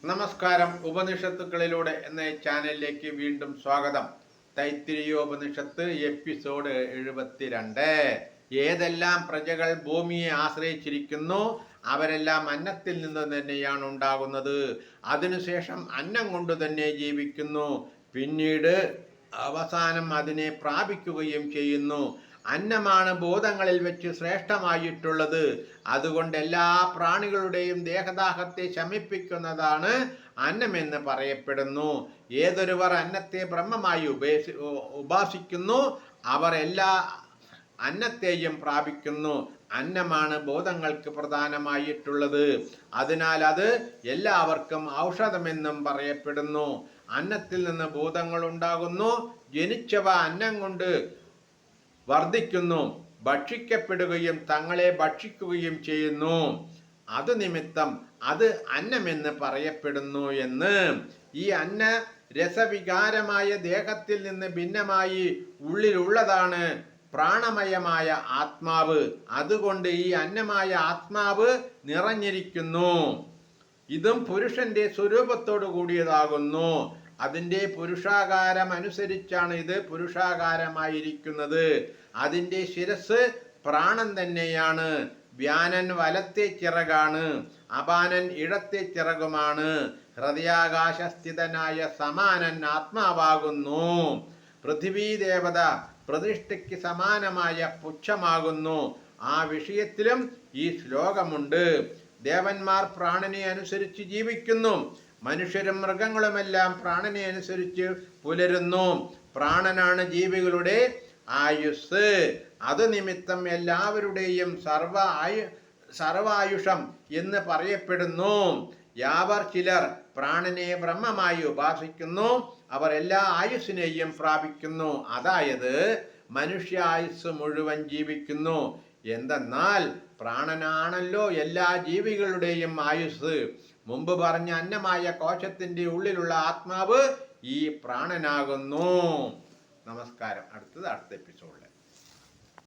നമസ്കാരം. ഉപനിഷത്തുക്കളിലൂടെ എന്ന ചാനലിലേക്ക് വീണ്ടും സ്വാഗതം. തൈത്തിരീയോപനിഷത്ത് എപ്പിസോഡ് 72. ഏതെല്ലാം പ്രജകൾ ഭൂമിയെ ആശ്രയിച്ചിരിക്കുന്നു അവരെല്ലാം അന്നത്തിൽ നിന്ന് തന്നെയാണ് ഉണ്ടാകുന്നത്. അതിനുശേഷം അന്നം കൊണ്ട് തന്നെ ജീവിക്കുന്നു. പിന്നീട് അവസാനം അതിനെ പ്രാപിക്കുകയും ചെയ്യുന്നു. അന്നമാണ് ഭൂതങ്ങളിൽ വെച്ച് ശ്രേഷ്ഠമായിട്ടുള്ളത്. അതുകൊണ്ട് എല്ലാ പ്രാണികളുടെയും ദേഹദാഹത്തെ ശമിപ്പിക്കുന്നതാണ് അന്നമെന്ന് പറയപ്പെടുന്നു. ഏതൊരുവർ അന്നത്തെ ബ്രഹ്മമായി ഉപാസിക്കുന്നു അവർ എല്ലാ അന്നത്തെയും പ്രാപിക്കുന്നു. അന്നമാണ് ഭൂതങ്ങൾക്ക് പ്രധാനമായിട്ടുള്ളത്. അതിനാൽ അത് എല്ലാവർക്കും ഔഷധമെന്നും പറയപ്പെടുന്നു. അന്നത്തിൽ നിന്ന് ഭൂതങ്ങൾ ഉണ്ടാകുന്നു. ജനിച്ചവ അന്നം കൊണ്ട് വർദ്ധിക്കുന്നു, ഭക്ഷിക്കപ്പെടുകയും തങ്ങളെ ഭക്ഷിക്കുകയും ചെയ്യുന്നു. അത് നിമിത്തം അത് അന്നമെന്ന് പറയപ്പെടുന്നു എന്ന്. ഈ അന്ന രസവികാരമായ ദേഹത്തിൽ നിന്ന് ഭിന്നമായി ഉള്ളിലുള്ളതാണ് പ്രാണമയമായ ആത്മാവ്. അതുകൊണ്ട് ഈ അന്നമായ ആത്മാവ് നിറഞ്ഞിരിക്കുന്നു. ഇതും പുരുഷന്റെ സ്വരൂപത്തോടു കൂടിയതാകുന്നു. അതിൻ്റെ പുരുഷാകാരം അനുസരിച്ചാണ് ഇത് പുരുഷാകാരമായിരിക്കുന്നത്. അതിൻ്റെ ശിരസ് പ്രാണൻ തന്നെയാണ്. വ്യാനൻ വലത്തെ ചിറകാണ്, അപാനൻ ഇടത്തെ ചിറകുമാണ്. ഹൃദയാകാശസ്ഥിതനായ സമാനൻ ആത്മാവാകുന്നു. പൃഥ്വീ ദേവത പ്രതിഷ്ഠയ്ക്ക് സമാനമായ പുച്ഛമാകുന്നു. ആ വിഷയത്തിലും ഈ ശ്ലോകമുണ്ട്. ദേവന്മാർ പ്രാണനെ അനുസരിച്ച് ജീവിക്കുന്നു. മനുഷ്യരും മൃഗങ്ങളുമെല്ലാം പ്രാണനെ അനുസരിച്ച് പുലരുന്നു. പ്രാണനാണ് ജീവികളുടെ ആയുസ്. അത് നിമിത്തം എല്ലാവരുടെയും സർവായുഷം എന്ന് പറയപ്പെടുന്നു. യാവർ ചിലർ പ്രാണനെ ബ്രഹ്മമായി ഉപാസിക്കുന്നു അവർ എല്ലാ ആയുസ്സിനെയും പ്രാപിക്കുന്നു. അതായത് മനുഷ്യായുസ് മുഴുവൻ ജീവിക്കുന്നു. എന്തെന്നാൽ പ്രാണനാണല്ലോ എല്ലാ ജീവികളുടെയും ആയുസ്. മുമ്പ് പറഞ്ഞ അന്നമായ കോശത്തിന്റെ ഉള്ളിലുള്ള ആത്മാവ് ഈ പ്രാണനാകുന്നു. നമസ്കാരം. അടുത്ത എപ്പിസോഡ്.